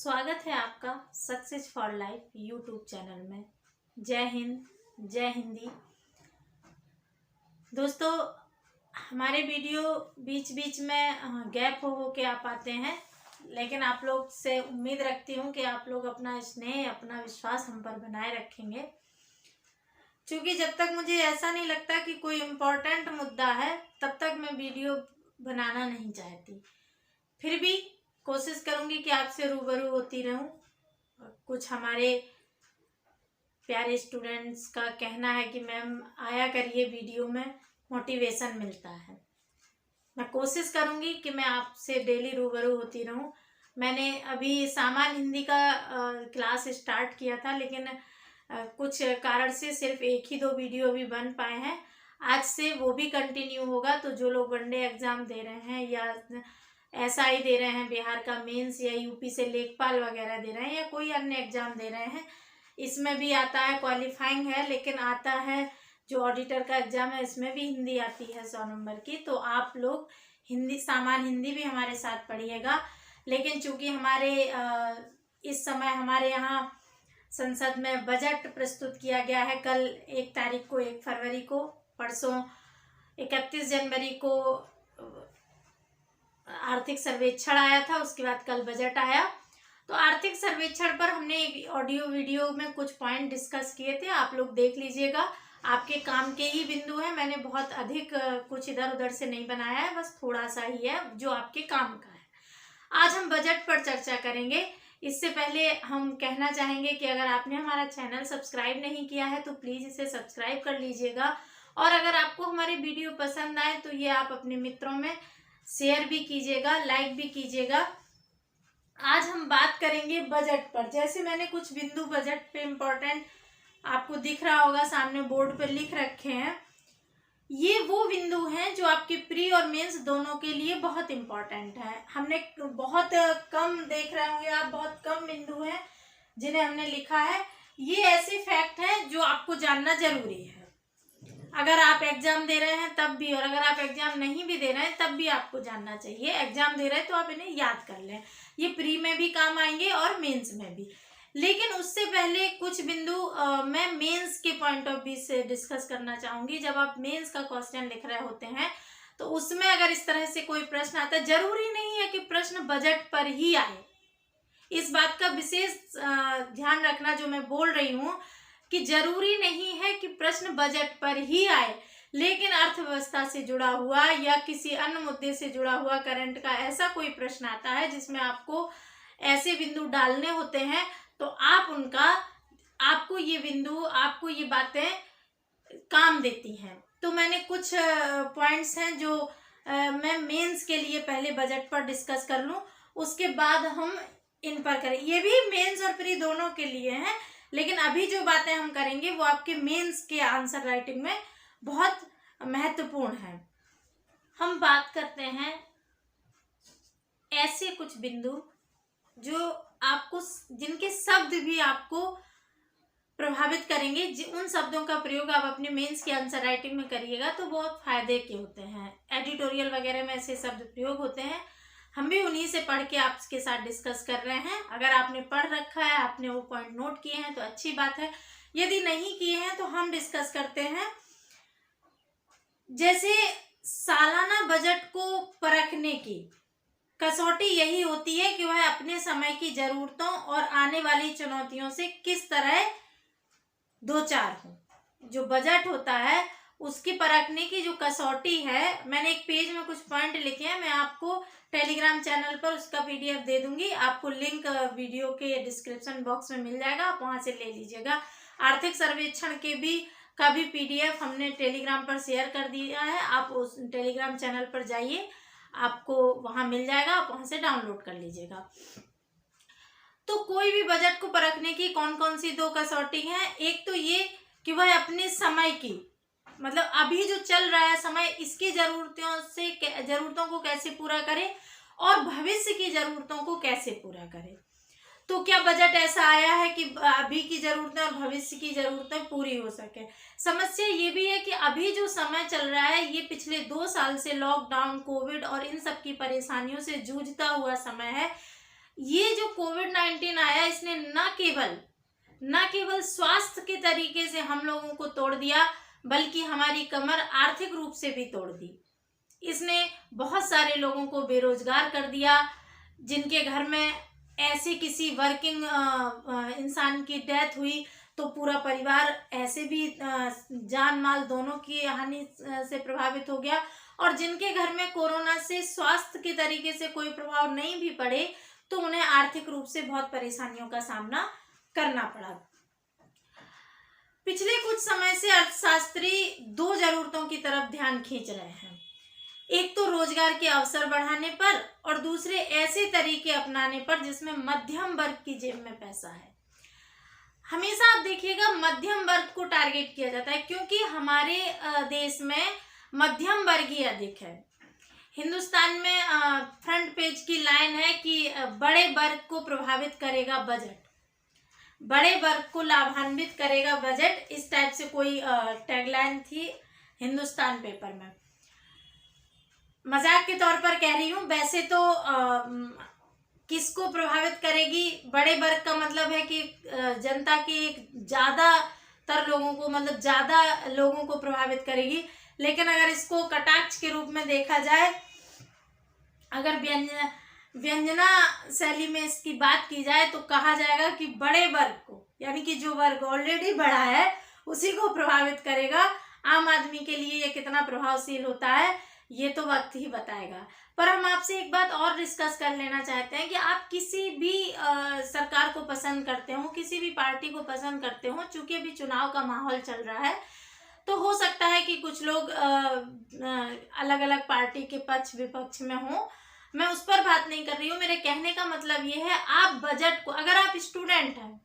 स्वागत है आपका success for life YouTube channel में। जय हिंद, जय हिंदी। दोस्तों, हमारे वीडियो बीच बीच में गैप हो के आ पाते हैं, लेकिन आप लोग से उम्मीद रखती हूँ कि आप लोग अपना स्नेह, अपना विश्वास हम पर बनाए रखेंगे। क्योंकि जब तक मुझे ऐसा नहीं लगता कि कोई इम्पोर्टेंट मुद्दा है, तब तक मैं वीडियो बनाना नहीं चाहती। फिर भी कोशिश करूंगी कि आपसे रूबरू होती रहूं। कुछ हमारे प्यारे स्टूडेंट्स का कहना है कि मैम आया करिए वीडियो में, मोटिवेशन मिलता है। मैं कोशिश करूंगी कि मैं आपसे डेली रूबरू होती रहूं। मैंने अभी सामान्य हिंदी का क्लास स्टार्ट किया था, लेकिन कुछ कारण से सिर्फ एक ही 2 वीडियो अभी बन पाए हैं। आज से वो भी कंटिन्यू होगा। तो जो लोग वनडे एग्ज़ाम दे रहे हैं या SI दे रहे हैं, बिहार का मेंस, या यूपी से लेखपाल वगैरह दे रहे हैं, या कोई अन्य एग्ज़ाम दे रहे हैं, इसमें भी आता है, क्वालिफाइंग है, लेकिन आता है जो ऑडिटर का एग्ज़ाम है, इसमें भी हिंदी आती है 100 नंबर की। तो आप लोग हिंदी, सामान्य हिंदी भी हमारे साथ पढ़िएगा। लेकिन चूंकि हमारे इस समय हमारे यहाँ संसद में बजट प्रस्तुत किया गया है। कल 1 तारीख को, 1 फरवरी को, परसों 31 जनवरी को आर्थिक सर्वेक्षण आया था, उसके बाद कल बजट आया। तो आर्थिक सर्वेक्षण पर हमने एक ऑडियो वीडियो में कुछ पॉइंट डिस्कस किए थे, आप लोग देख लीजिएगा। आपके काम के ही बिंदु है, मैंने बहुत अधिक कुछ इधर उधर से नहीं बनाया है, बस थोड़ा सा ही है जो आपके काम का है। आज हम बजट पर चर्चा करेंगे। इससे पहले हम कहना चाहेंगे कि अगर आपने हमारा चैनल सब्सक्राइब नहीं किया है तो प्लीज़ इसे सब्सक्राइब कर लीजिएगा। और अगर आपको हमारी वीडियो पसंद आए तो ये आप अपने मित्रों में शेयर भी कीजिएगा, लाइक भी कीजिएगा। आज हम बात करेंगे बजट पर। जैसे मैंने कुछ बिंदु बजट पे इम्पोर्टेंट, आपको दिख रहा होगा सामने बोर्ड पर लिख रखे हैं। ये वो बिंदु हैं जो आपके प्री और मेंस दोनों के लिए बहुत इम्पोर्टेंट है। हमने बहुत कम, देख रहे होंगे आप, बहुत कम बिंदु हैं जिन्हें हमने लिखा है। ये ऐसे फैक्ट हैं जो आपको जानना जरूरी है। अगर आप एग्जाम दे रहे हैं तब भी, और अगर आप एग्जाम नहीं भी दे रहे हैं तब भी आपको जानना चाहिए। एग्जाम दे रहे हैं तो आप इन्हें याद कर लें, ये प्री में भी काम आएंगे और मेंस में भी। लेकिन उससे पहले कुछ बिंदु मैं मेंस के पॉइंट ऑफ व्यू से डिस्कस करना चाहूंगी। जब आप मेंस का क्वेश्चन लिख रहे होते हैं तो उसमें अगर इस तरह से कोई प्रश्न आता है, जरूरी नहीं है कि प्रश्न बजट पर ही आए। इस बात का विशेष ध्यान रखना जो मैं बोल रही हूँ, कि जरूरी नहीं है कि प्रश्न बजट पर ही आए, लेकिन अर्थव्यवस्था से जुड़ा हुआ या किसी अन्य मुद्दे से जुड़ा हुआ करंट का ऐसा कोई प्रश्न आता है जिसमें आपको ऐसे बिंदु डालने होते हैं, तो आप उनका, आपको ये बिंदु, आपको ये बातें काम देती हैं। तो मैंने कुछ पॉइंट्स हैं जो मैं मेंस के लिए पहले बजट पर डिस्कस कर लूँ, उसके बाद हम इन पर करें। ये भी मेंस और प्री दोनों के लिए हैं, लेकिन अभी जो बातें हम करेंगे वो आपके मेंस के आंसर राइटिंग में बहुत महत्वपूर्ण है। हम बात करते हैं ऐसे कुछ बिंदु जो आपको, जिनके शब्द भी आपको प्रभावित करेंगे। उन शब्दों का प्रयोग आप अपने मेंस के आंसर राइटिंग में करिएगा तो बहुत फायदे के होते हैं। एडिटोरियल वगैरह में ऐसे शब्द प्रयोग होते हैं, हम भी उन्हीं से पढ़ के आपके साथ डिस्कस कर रहे हैं। अगर आपने पढ़ रखा है, आपने वो पॉइंट नोट किए हैं तो अच्छी बात है, यदि नहीं किए हैं तो हम डिस्कस करते हैं। जैसे सालाना बजट को परखने की कसौटी यही होती है कि वह अपने समय की जरूरतों और आने वाली चुनौतियों से किस तरह दो चार हो। जो बजट होता है उसकी परखने की जो कसौटी है, मैंने एक पेज में कुछ पॉइंट लिखे हैं, मैं आपको टेलीग्राम चैनल पर उसका PDF दे दूंगी। आपको लिंक वीडियो के डिस्क्रिप्शन बॉक्स में मिल जाएगा, आप वहां से ले लीजिएगा। आर्थिक सर्वेक्षण के भी का भी PDF हमने टेलीग्राम पर शेयर कर दिया है, आप उस टेलीग्राम चैनल पर जाइए, आपको वहां मिल जाएगा, आप वहां से डाउनलोड कर लीजिएगा। तो कोई भी बजट को परखने की कौन कौन सी 2 कसौटी हैं। एक तो ये कि वह अपने समय की, मतलब अभी जो चल रहा है समय, इसकी जरूरतों को कैसे पूरा करे और भविष्य की जरूरतों को कैसे पूरा करे। तो क्या बजट ऐसा आया है कि अभी की जरूरतें और भविष्य की जरूरतें पूरी हो सके। समस्या ये भी है कि अभी जो समय चल रहा है ये पिछले 2 साल से लॉकडाउन, कोविड और इन सब की परेशानियों से जूझता हुआ समय है। ये जो कोविड-19 आया, इसने न केवल स्वास्थ्य के तरीके से हम लोगों को तोड़ दिया, बल्कि हमारी कमर आर्थिक रूप से भी तोड़ दी। इसने बहुत सारे लोगों को बेरोजगार कर दिया। जिनके घर में ऐसे किसी वर्किंग इंसान की डेथ हुई तो पूरा परिवार ऐसे भी जान माल दोनों की हानि से प्रभावित हो गया। और जिनके घर में कोरोना से स्वास्थ्य के तरीके से कोई प्रभाव नहीं भी पड़े तो उन्हें आर्थिक रूप से बहुत परेशानियों का सामना करना पड़ा। पिछले कुछ समय से अर्थशास्त्री दो जरूरतों की तरफ ध्यान खींच रहे हैं। एक तो रोजगार के अवसर बढ़ाने पर और दूसरे ऐसे तरीके अपनाने पर जिसमें मध्यम वर्ग की जेब में पैसा है। हमेशा आप देखिएगा मध्यम वर्ग को टारगेट किया जाता है, क्योंकि हमारे देश में मध्यम वर्ग ही अधिक है। हिंदुस्तान में फ्रंट पेज की लाइन है कि बड़े वर्ग को प्रभावित करेगा बजट, बड़े वर्ग को लाभान्वित करेगा बजट, इस टाइप से कोई टैगलाइन थी हिंदुस्तान पेपर में। मजाक के तौर पर कह रही हूँ, वैसे तो किसको प्रभावित करेगी? बड़े वर्ग का मतलब है कि जनता के एक ज्यादातर लोगों को, मतलब ज्यादा लोगों को प्रभावित करेगी। लेकिन अगर इसको कटाक्ष के रूप में देखा जाए, अगर व्यंजना शैली में इसकी बात की जाए तो कहा जाएगा कि बड़े वर्ग को, यानी कि जो वर्ग ऑलरेडी बड़ा है उसी को प्रभावित करेगा। आम आदमी के लिए ये कितना प्रभावशील होता है ये तो वक्त ही बताएगा। पर हम आपसे एक बात और डिस्कस कर लेना चाहते हैं कि आप किसी भी सरकार को पसंद करते हो, किसी भी पार्टी को पसंद करते हो, चूंकि अभी चुनाव का माहौल चल रहा है तो हो सकता है कि कुछ लोग अलग अलग पार्टी के पक्ष विपक्ष में हो। मैं उस पर बात नहीं कर रही हूँ। मेरे कहने का मतलब ये है, आप बजट को, अगर आप स्टूडेंट हैं,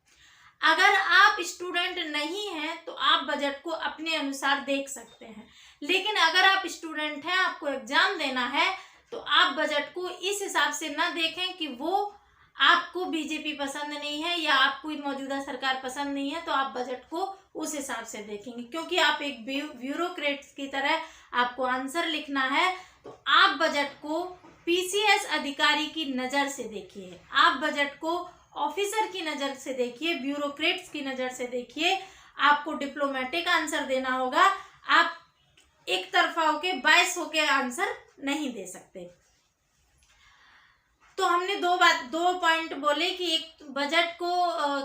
अगर आप स्टूडेंट नहीं हैं तो आप बजट को अपने अनुसार देख सकते हैं। लेकिन अगर आप स्टूडेंट हैं, आपको एग्जाम देना है, तो आप बजट को इस हिसाब से ना देखें कि वो आपको बीजेपी पसंद नहीं है या आपको मौजूदा सरकार पसंद नहीं है तो आप बजट को उस हिसाब से देखेंगे। क्योंकि आप एक ब्यूरोक्रेट्स की तरह आपको आंसर लिखना है, तो आप बजट को पीसीएस अधिकारी की नज़र से देखिए, आप बजट को ऑफिसर की नज़र से देखिए, ब्यूरोक्रेट्स की नज़र से देखिए। आपको डिप्लोमेटिक आंसर देना होगा। आप एक तरफा होके बायस होके आंसर नहीं दे सकते। तो हमने दो पॉइंट बोले कि एक बजट को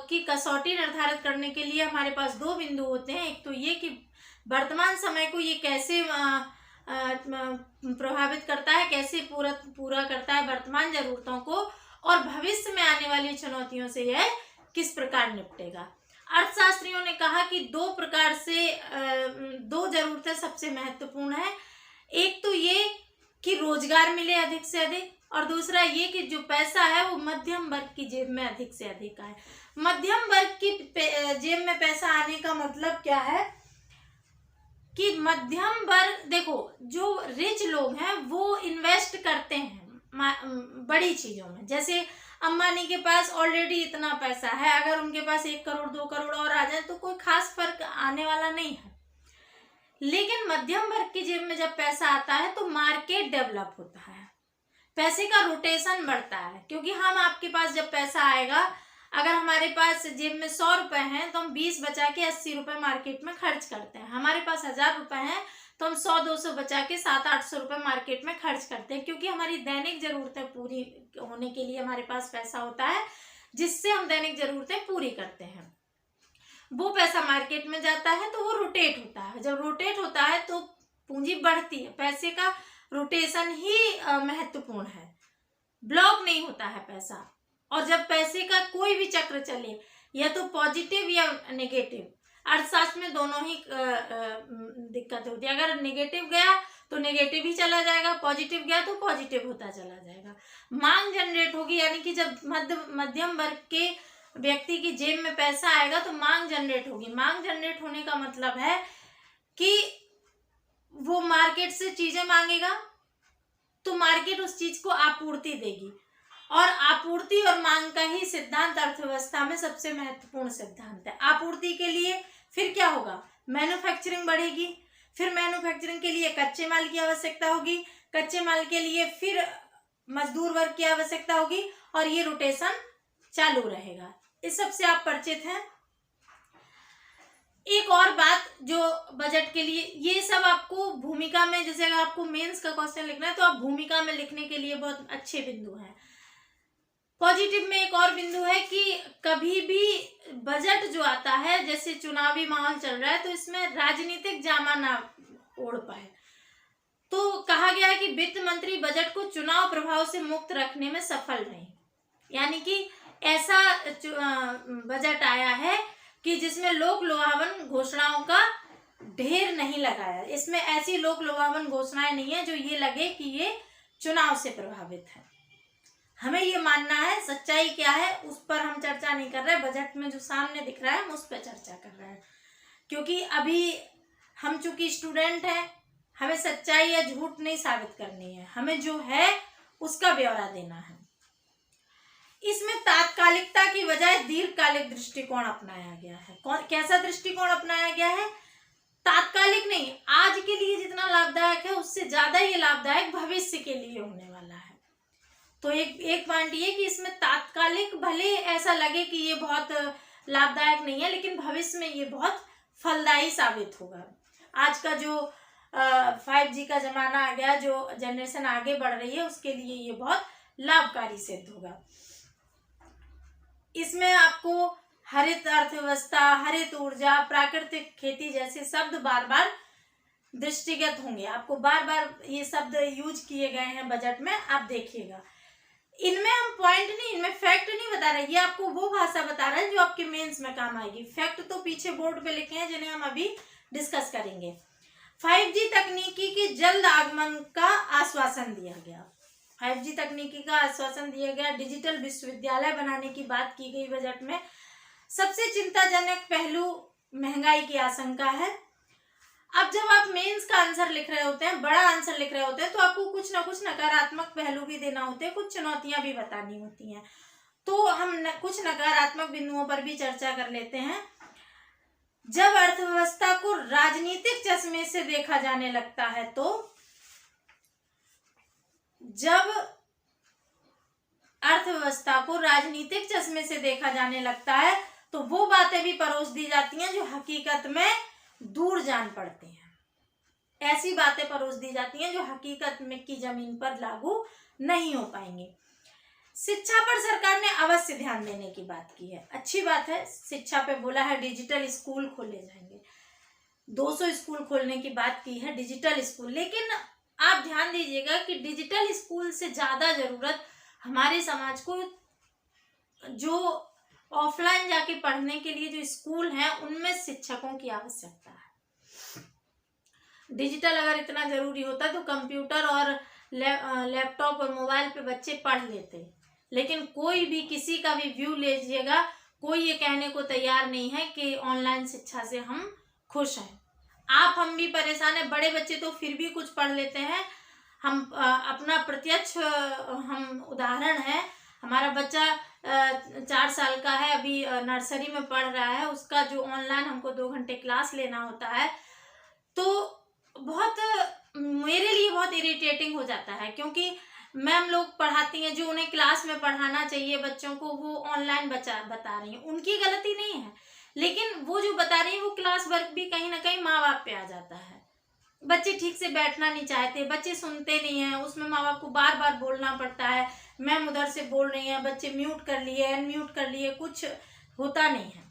की कसौटी निर्धारित करने के लिए हमारे पास दो बिंदु होते हैं। एक तो ये कि वर्तमान समय को ये कैसे प्रभावित करता है, कैसे पूरा करता है वर्तमान जरूरतों को, और भविष्य में आने वाली चुनौतियों से यह किस प्रकार निपटेगा। अर्थशास्त्रियों ने कहा कि दो प्रकार से दो जरूरतें सबसे महत्वपूर्ण है। एक तो ये कि रोजगार मिले अधिक से अधिक, और दूसरा ये कि जो पैसा है वो मध्यम वर्ग की जेब में अधिक से अधिक आए। मध्यम वर्ग की जेब में पैसा आने का मतलब क्या है कि मध्यम वर्ग, देखो जो रिच लोग हैं वो इन्वेस्ट करते हैं बड़ी चीजों में। जैसे अंबानी के पास ऑलरेडी इतना पैसा है, अगर उनके पास 1 करोड़ 2 करोड़ और आ जाए तो कोई खास फर्क आने वाला नहीं है। लेकिन मध्यम वर्ग की जेब में जब पैसा आता है तो मार्केट डेवलप होता है, पैसे का रोटेशन बढ़ता है। क्योंकि हम आपके पास जब पैसा आएगा, अगर हमारे पास जेब में 100 रुपए हैं तो हम 20 बचा के 80 रुपए मार्केट में खर्च करते हैं। हमारे पास 1000 रुपए हैं तो हम 100-200 बचा के 700-800 रुपए मार्केट में खर्च करते हैं। क्योंकि हमारी दैनिक जरूरतें पूरी होने के लिए हमारे पास पैसा होता है, जिससे हम दैनिक जरूरतें पूरी करते हैं। वो पैसा मार्केट में जाता है तो वो रोटेट होता है। जब रोटेट होता है तो पूंजी बढ़ती है। पैसे का रोटेशन ही महत्वपूर्ण है, ब्लॉक नहीं होता है पैसा। और जब पैसे का कोई भी चक्र चले, या तो पॉजिटिव या नेगेटिव, अर्थशास्त्र में दोनों ही दिक्कत होती है। अगर नेगेटिव गया तो नेगेटिव ही चला जाएगा, पॉजिटिव गया तो पॉजिटिव होता चला जाएगा। मांग जनरेट होगी, यानी कि जब मध्यम वर्ग के व्यक्ति की जेब में पैसा आएगा तो मांग जनरेट होगी। मांग जनरेट होने का मतलब है कि वो मार्केट से चीजें मांगेगा तो मार्केट उस चीज को आपूर्ति देगी, और आपूर्ति और मांग का ही सिद्धांत अर्थव्यवस्था में सबसे महत्वपूर्ण सिद्धांत है। आपूर्ति के लिए फिर क्या होगा, मैन्युफैक्चरिंग बढ़ेगी, फिर मैन्युफैक्चरिंग के लिए कच्चे माल की आवश्यकता होगी, कच्चे माल के लिए फिर मजदूर वर्ग की आवश्यकता होगी और ये रोटेशन चालू रहेगा। इस सब से आप परिचित हैं। एक और बात जो बजट के लिए, ये सब आपको भूमिका में, जैसे अगर आपको मेंस का क्वेश्चन लिखना है तो आप भूमिका में लिखने के लिए बहुत अच्छे बिंदु हैं। पॉजिटिव में एक और बिंदु है कि कभी भी बजट जो आता है, जैसे चुनावी माहौल चल रहा है, तो इसमें राजनीतिक जामा ना ओढ़ पाए। तो कहा गया है कि वित्त मंत्री बजट को चुनाव प्रभाव से मुक्त रखने में सफल रहे, यानी कि ऐसा बजट आया है कि जिसमें लोक लुभावन घोषणाओं का ढेर नहीं लगाया। इसमें ऐसी लोक लुभावन घोषणाएं नहीं है जो ये लगे कि ये चुनाव से प्रभावित है। हमें ये मानना है, सच्चाई क्या है उस पर हम चर्चा नहीं कर रहे। बजट में जो सामने दिख रहा है हम उस पर चर्चा कर रहे हैं, क्योंकि अभी हम चूंकि स्टूडेंट हैं, हमें सच्चाई या झूठ नहीं साबित करनी है, हमें जो है उसका ब्यौरा देना है। इसमें तात्कालिकता की बजाय दीर्घकालिक दृष्टिकोण अपनाया गया है। कैसा दृष्टिकोण अपनाया गया है? तात्कालिक नहीं, आज के लिए जितना लाभदायक है उससे ज्यादा ये लाभदायक भविष्य के लिए होने वाला है। तो एक पॉइंट ये कि इसमें तात्कालिक भले ऐसा लगे कि ये बहुत लाभदायक नहीं है, लेकिन भविष्य में ये बहुत फलदायी साबित होगा। आज का जो 5G का जमाना आ गया, जो जनरेशन आगे बढ़ रही है, उसके लिए ये बहुत लाभकारी सिद्ध होगा। इसमें आपको हरित अर्थव्यवस्था, हरित ऊर्जा, प्राकृतिक खेती जैसे शब्द बार बार दृष्टिगत होंगे। आपको बार बार ये शब्द यूज किए गए हैं बजट में, आप देखिएगा। इनमें हम पॉइंट नहीं, इनमें फैक्ट नहीं बता रहे, ये आपको वो भाषा बता रहा है जो आपके मेंस में काम आएगी। फैक्ट तो पीछे बोर्ड पे लिखे हैं जिन्हें हम अभी डिस्कस करेंगे। 5G तकनीकी के जल्द आगमन का आश्वासन दिया गया। 5G तकनीकी का आश्वासन दिया गया। डिजिटल विश्वविद्यालय बनाने की बात की गई बजट में। सबसे चिंताजनक पहलू महंगाई की आशंका है। अब जब आप मेंस का आंसर लिख रहे होते हैं, बड़ा आंसर लिख रहे होते हैं, तो आपको कुछ ना कुछ नकारात्मक पहलू भी देना होते हैं, कुछ चुनौतियां भी बतानी होती हैं। तो हम कुछ नकारात्मक बिंदुओं पर भी चर्चा कर लेते हैं। जब अर्थव्यवस्था को राजनीतिक चश्मे से देखा जाने लगता है, तो जब अर्थव्यवस्था को राजनीतिक चश्मे से देखा जाने लगता है तो वो बातें भी परोस दी जाती हैं जो हकीकत में दूर जान पड़ती हैं। ऐसी बातें परोस दी जाती हैं जो हकीकत में की जमीन पर लागू नहीं हो पाएंगी। शिक्षा पर सरकार ने अवश्य ध्यान देने की बात की है, अच्छी बात है। शिक्षा पे बोला है डिजिटल स्कूल खोले जाएंगे, 200 स्कूल खोलने की बात की है, डिजिटल स्कूल। लेकिन आप ध्यान दीजिएगा कि डिजिटल स्कूल से ज्यादा जरूरत हमारे समाज को जो ऑफलाइन जाके पढ़ने के लिए जो स्कूल हैं उनमें शिक्षकों की आवश्यकता है। डिजिटल अगर इतना जरूरी होता तो कंप्यूटर और लैपटॉप और मोबाइल पे बच्चे पढ़ लेते, लेकिन कोई भी किसी का भी व्यू लीजिएगा, कोई ये कहने को तैयार नहीं है कि ऑनलाइन शिक्षा से हम खुश हैं। आप हम भी परेशान हैं। बड़े बच्चे तो फिर भी कुछ पढ़ लेते हैं। हम अपना प्रत्यक्ष हम उदाहरण है। हमारा बच्चा 4 साल का है, अभी नर्सरी में पढ़ रहा है। उसका जो ऑनलाइन हमको 2 घंटे क्लास लेना होता है, तो बहुत मेरे लिए बहुत इरिटेटिंग हो जाता है, क्योंकि मैम लोग पढ़ाती हैं जो उन्हें क्लास में पढ़ाना चाहिए बच्चों को, वो ऑनलाइन बता रही हैं। उनकी गलती नहीं है, लेकिन वो जो बता रही है वो क्लास वर्क भी कहीं ना कहीं माँ बाप पे आ जाता है। बच्चे ठीक से बैठना नहीं चाहते, बच्चे सुनते नहीं हैं, उसमें माँ बाप को बार बार बोलना पड़ता है। मैम उधर से बोल रही हैं, बच्चे म्यूट कर लिए, अनम्यूट कर लिए, कुछ होता नहीं है।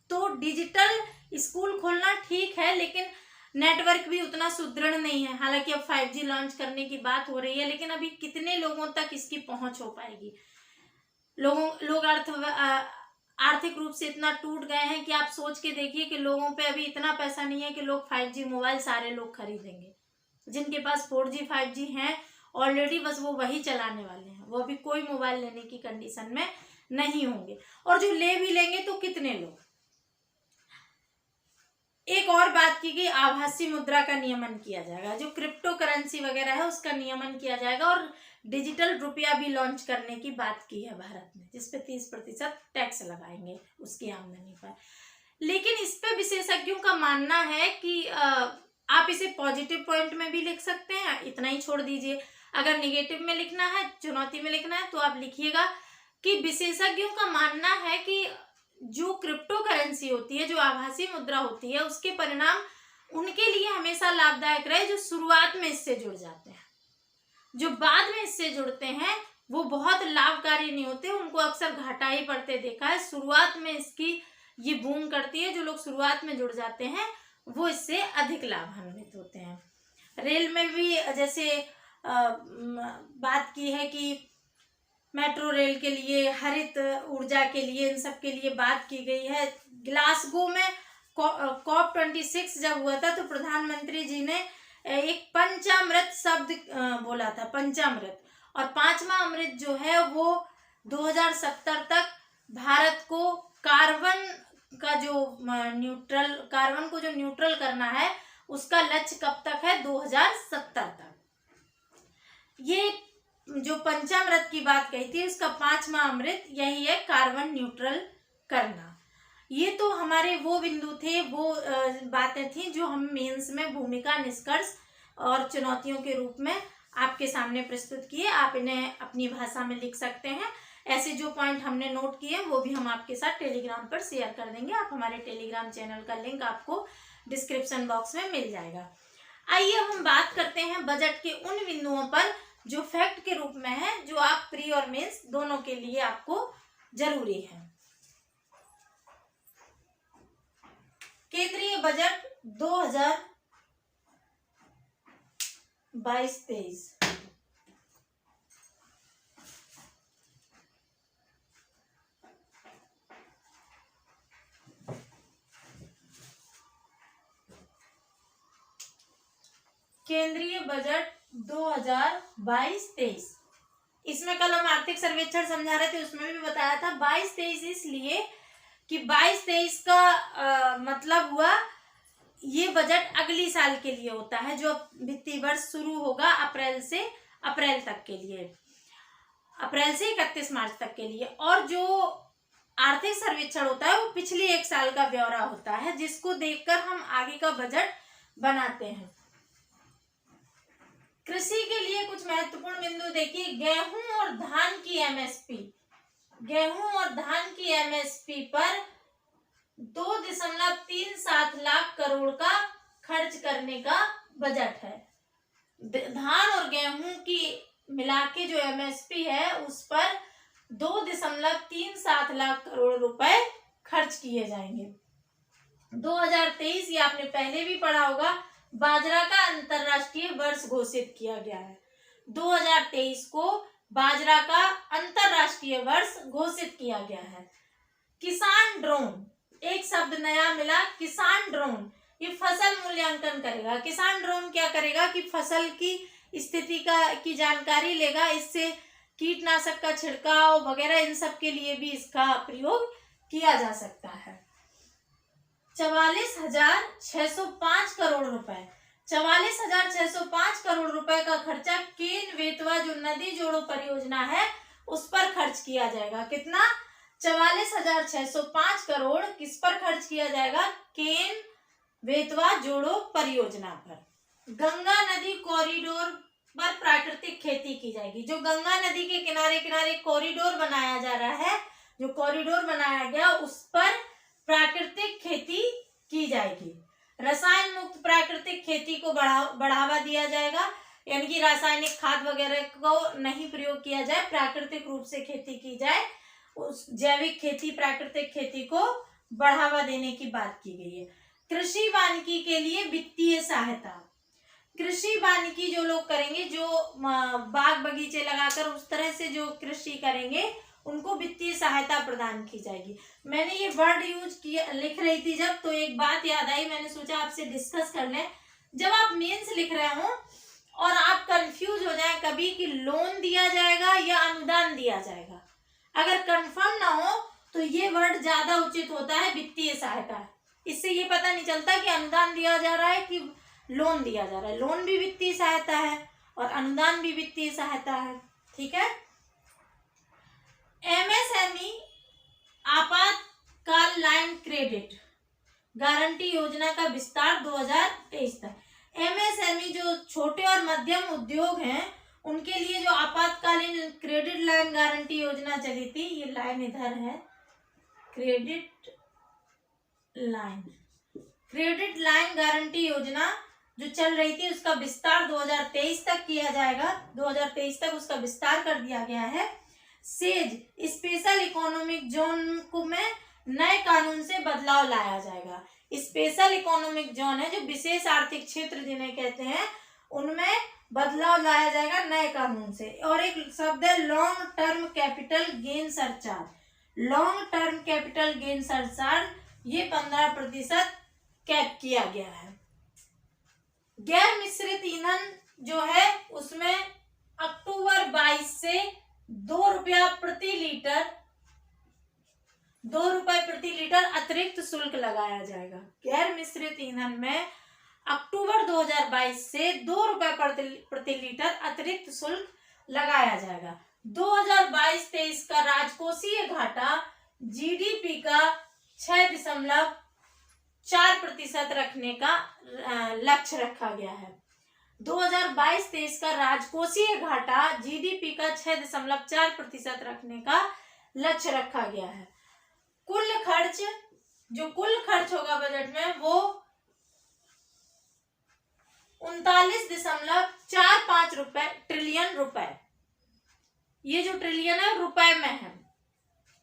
तो डिजिटल स्कूल खोलना ठीक है, लेकिन नेटवर्क भी उतना सुदृढ़ नहीं है। हालांकि अब 5G लॉन्च करने की बात हो रही है, लेकिन अभी कितने लोगों तक इसकी पहुंच हो पाएगी। लोग आर्थिक रूप से इतना टूट गए हैं कि आप सोच के देखिए कि लोगों पे अभी इतना पैसा नहीं है कि लोग 5G मोबाइल सारे लोग खरीदेंगे। जिनके पास 4G 5G हैं ऑलरेडी, बस वो वही चलाने वाले हैं, वो अभी कोई मोबाइल लेने की कंडीशन में नहीं होंगे। और जो ले भी लेंगे तो कितने लोग। एक और बात की गई, आभासी मुद्रा का नियमन किया जाएगा। जो क्रिप्टो करेंसी वगैरह है उसका नियमन किया जाएगा, और डिजिटल रुपया भी लॉन्च करने की बात की है भारत ने, जिसपे 30% टैक्स लगाएंगे उसकी आमदनी पर। लेकिन इस पे विशेषज्ञों का मानना है कि आप इसे पॉजिटिव पॉइंट में भी लिख सकते हैं, इतना ही छोड़ दीजिए। अगर निगेटिव में लिखना है, चुनौती में लिखना है, तो आप लिखिएगा कि विशेषज्ञों का मानना है कि जो क्रिप्टो करेंसी होती है, जो आभासी मुद्रा होती है, उसके परिणाम उनके लिए हमेशा लाभदायक रहे जो शुरुआत में इससे जुड़ जाते हैं। जो बाद में इससे जुड़ते हैं वो बहुत लाभकारी नहीं होते, उनको अक्सर घाटा ही पड़ते देखा है। शुरुआत में इसकी ये बूम करती है, जो लोग शुरुआत में जुड़ जाते हैं वो इससे अधिक लाभान्वित होते हैं। रेल में भी जैसे बात की है कि मेट्रो रेल के लिए, हरित ऊर्जा के लिए, इन सब के लिए बात की गई है। ग्लासगो में COP26 जब हुआ था तो प्रधानमंत्री जी ने एक पंचामृत शब्द बोला था, पंचामृत, और पांचवा अमृत जो है वो 2070 तक भारत को कार्बन को जो न्यूट्रल करना है उसका लक्ष्य कब तक है, 2070 तक। ये जो पंचामृत की बात कही थी उसका पांचवा अमृत यही है, कार्बन न्यूट्रल करना। ये तो हमारे वो बिंदु थे, वो बातें थी जो हम मेंस में भूमिका, निष्कर्ष और चुनौतियों के रूप में आपके सामने प्रस्तुत किए। आप इन्हें अपनी भाषा में लिख सकते हैं। ऐसे जो पॉइंट हमने नोट किए वो भी हम आपके साथ टेलीग्राम पर शेयर कर देंगे। आप हमारे टेलीग्राम चैनल का लिंक आपको डिस्क्रिप्शन बॉक्स में मिल जाएगा। आइए अब हम बात करते हैं बजट के उन बिंदुओं पर जो फैक्ट के रूप में है, जो आप प्री और मेंस दोनों के लिए आपको जरूरी है। केंद्रीय बजट 2022-23। केंद्रीय बजट 2022-23, इसमें कल हम आर्थिक सर्वेक्षण समझा रहे थे, उसमें भी बताया था 22-23 इसलिए कि 22-23 का मतलब हुआ ये बजट अगली साल के लिए होता है, जो वित्तीय वर्ष शुरू होगा अप्रैल तक के लिए, अप्रैल से 31 मार्च तक के लिए। और जो आर्थिक सर्वेक्षण होता है वो पिछले एक साल का ब्यौरा होता है, जिसको देखकर हम आगे का बजट बनाते हैं। कृषि के लिए कुछ महत्वपूर्ण बिंदु देखिए। गेहूं और धान की एमएसपी पर 2.37 लाख करोड़ का खर्च करने का बजट है। धान और गेहूं की मिला के जो एमएसपी है उस पर 2.37 लाख करोड़ रुपए खर्च किए जाएंगे। 2023 ये आपने पहले भी पढ़ा होगा, बाजरा का अंतरराष्ट्रीय वर्ष घोषित किया गया है। 2023 को बाजरा का अंतरराष्ट्रीय वर्ष घोषित किया गया है। किसान ड्रोन, एक शब्द नया मिला, किसान ड्रोन। ये फसल मूल्यांकन करेगा। किसान ड्रोन क्या करेगा कि फसल की स्थिति की जानकारी लेगा, इससे कीटनाशक का छिड़काव वगैरह इन सब के लिए भी इसका प्रयोग किया जा सकता है। 44,605 करोड़ रुपए, 44,605 करोड़ रुपए का खर्चा केन बेतवा जो नदी जोड़ो परियोजना है उस पर खर्च किया जाएगा। कितना? 44,605 करोड़ किस पर खर्च किया जाएगा? केन बेतवा जोड़ो परियोजना पर। गंगा नदी कॉरिडोर पर प्राकृतिक खेती की जाएगी। जो गंगा नदी के किनारे किनारे कॉरिडोर बनाया जा रहा है, जो कॉरिडोर बनाया गया उस पर प्राकृतिक खेती की जाएगी। रसायन मुक्त प्राकृतिक खेती को बढ़ावा दिया जाएगा, यानी कि रासायनिक खाद वगैरह को नहीं प्रयोग किया जाए, प्राकृतिक रूप से खेती की जाए। उस जैविक खेती, प्राकृतिक खेती को बढ़ावा देने की बात की गई है। कृषि वानिकी के लिए वित्तीय सहायता। कृषि वानिकी जो लोग करेंगे, जो बाग बगीचे लगाकर उस तरह से जो कृषि करेंगे, उनको वित्तीय सहायता प्रदान की जाएगी। मैंने ये वर्ड यूज किया, लिख रही थी जब, तो एक बात याद आई, मैंने सोचा आपसे डिस्कस कर लें। जब आप मेंस लिख रहे हो और आप कंफ्यूज हो जाए कभी कि लोन दिया जाएगा या अनुदान दिया जाएगा, अगर कंफर्म ना हो तो ये वर्ड ज्यादा उचित होता है, वित्तीय सहायता। इससे ये पता नहीं चलता कि अनुदान दिया जा रहा है कि लोन दिया जा रहा है। लोन भी वित्तीय सहायता है और अनुदान भी वित्तीय सहायता है। ठीक है। एमएसएमई आपातकाल लाइन क्रेडिट गारंटी योजना का विस्तार 2023 तक। एमएसएमई जो छोटे और मध्यम उद्योग हैं उनके लिए जो आपातकालीन क्रेडिट लाइन गारंटी योजना चली थी, ये लाइन इधर है, क्रेडिट लाइन गारंटी योजना जो चल रही थी उसका विस्तार 2023 तक किया जाएगा। 2023 तक उसका विस्तार कर दिया गया है। सेज स्पेशल इकोनॉमिक जोन को में नए कानून से बदलाव लाया जाएगा। स्पेशल इकोनॉमिक जोन है जो विशेष आर्थिक क्षेत्र जिन्हें कहते हैं, उनमें बदलाव लाया जाएगा नए कानून से। और एक शब्द है long term capital gain surcharge. Long term capital gain surcharge ये 15% कैप किया गया है। गैर मिश्रित ईंधन जो है उसमें अक्टूबर 22 से 2 रुपया प्रति लीटर अतिरिक्त शुल्क लगाया जाएगा। गैर मिश्रित ईंधन में अक्टूबर 2022 से 2 रुपए प्रति लीटर अतिरिक्त शुल्क लगाया जाएगा। 2022-23 का राजकोषीय घाटा जीडीपी का 6.4% रखने का लक्ष्य रखा गया है। 2022-23 का राजकोषीय घाटा जीडीपी का 6.4% रखने का लक्ष्य रखा गया है। कुल खर्च होगा बजट में वो 39.45 ट्रिलियन रुपए। ये जो ट्रिलियन है रुपए में है।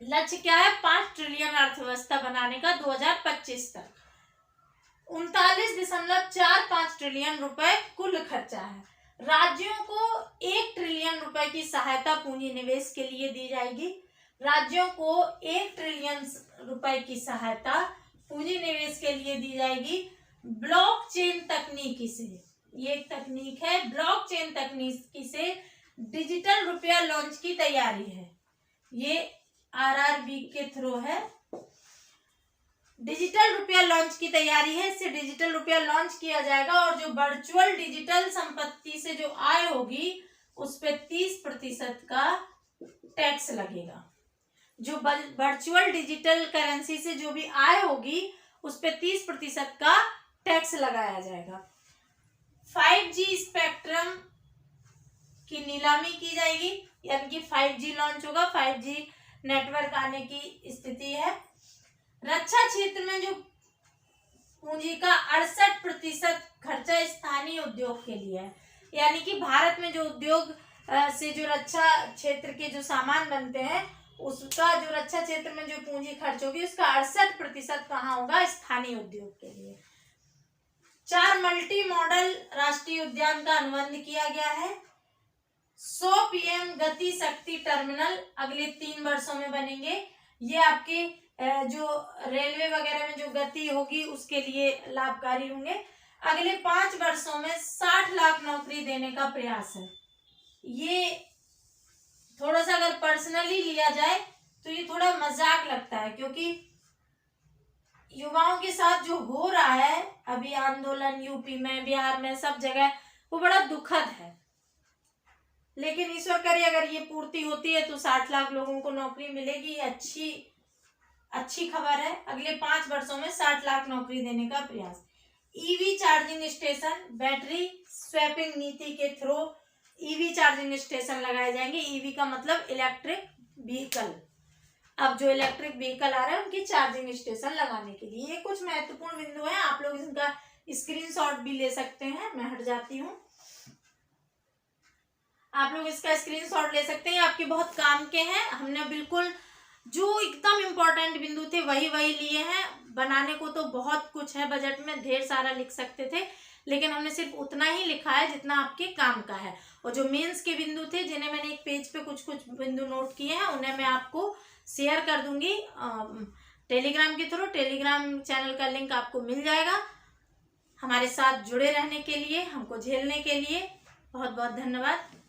लक्ष्य क्या है? 5 ट्रिलियन अर्थव्यवस्था बनाने का 2025 तक। 39.45 ट्रिलियन रुपए कुल खर्चा है। राज्यों को 1 ट्रिलियन रुपए की सहायता पूंजी निवेश के लिए दी जाएगी। राज्यों को 1 ट्रिलियन रुपए की सहायता पूंजी निवेश के लिए दी जाएगी ब्लॉकचेन तकनीकी से। ये एक तकनीक है, ब्लॉकचेन तकनीकी से डिजिटल रुपया लॉन्च की तैयारी है। ये आरआरबी के थ्रू है। डिजिटल रुपया लॉन्च की तैयारी है। इससे डिजिटल रुपया लॉन्च किया जाएगा और जो वर्चुअल डिजिटल संपत्ति से जो आय होगी उस पे 30% का टैक्स लगेगा। जो वर्चुअल डिजिटल करेंसी से जो भी आय होगी उस पे 30% का टैक्स लगाया जाएगा। 5G स्पेक्ट्रम की नीलामी की जाएगी, यानी कि 5G लॉन्च होगा। 5G नेटवर्क आने की स्थिति है। रक्षा क्षेत्र में जो पूंजी का 68% खर्चा स्थानीय उद्योग के लिए है, यानी कि भारत में जो उद्योग से जो रक्षा क्षेत्र के जो सामान बनते हैं उसका जो रक्षा क्षेत्र में जो पूंजी खर्च होगी उसका 68% कहाँ होगा? स्थानीय उद्योग के लिए। 4 मल्टी मॉडल राष्ट्रीय उद्यान का अनुबंध किया गया है। 100 PM गति शक्ति टर्मिनल अगले 3 वर्षों में बनेंगे। ये आपके जो रेलवे वगैरह में जो गति होगी उसके लिए लाभकारी होंगे। अगले 5 वर्षों में 60 लाख नौकरी देने का प्रयास है। ये थोड़ा सा अगर पर्सनली लिया जाए तो ये थोड़ा मजाक लगता है, क्योंकि युवाओं के साथ जो हो रहा है अभी आंदोलन यूपी में, बिहार में, सब जगह, वो बड़ा दुखद है। लेकिन ईश्वर करे अगर ये पूर्ति होती है तो 60 लाख लोगों को नौकरी मिलेगी। अच्छी खबर है। अगले 5 वर्षों में 60 लाख नौकरी देने का प्रयास। EV charging station, battery swapping नीति के थ्रू ईवी चार्जिंग स्टेशन लगाए जाएंगे। ईवी का मतलब इलेक्ट्रिक व्हीकल। अब जो इलेक्ट्रिक व्हीकल आ रहे हैं उनकी चार्जिंग स्टेशन लगाने के लिए। ये कुछ महत्वपूर्ण बिंदु हैं, आप लोग इनका स्क्रीनशॉट भी ले सकते हैं। मैं हट जाती हूँ। आप लोग इसका स्क्रीनशॉट ले सकते हैं, आपके बहुत काम के हैं। हमने बिल्कुल जो एकदम इम्पोर्टेंट बिंदु थे वही लिए हैं। बनाने को तो बहुत कुछ है, बजट में ढेर सारा लिख सकते थे, लेकिन हमने सिर्फ उतना ही लिखा है जितना आपके काम का है। और जो मेंस के बिंदु थे जिन्हें मैंने एक पेज पे कुछ बिंदु नोट किए हैं उन्हें मैं आपको शेयर कर दूंगी टेलीग्राम के थ्रू। टेलीग्राम चैनल का लिंक आपको मिल जाएगा। हमारे साथ जुड़े रहने के लिए, हमको झेलने के लिए बहुत बहुत धन्यवाद।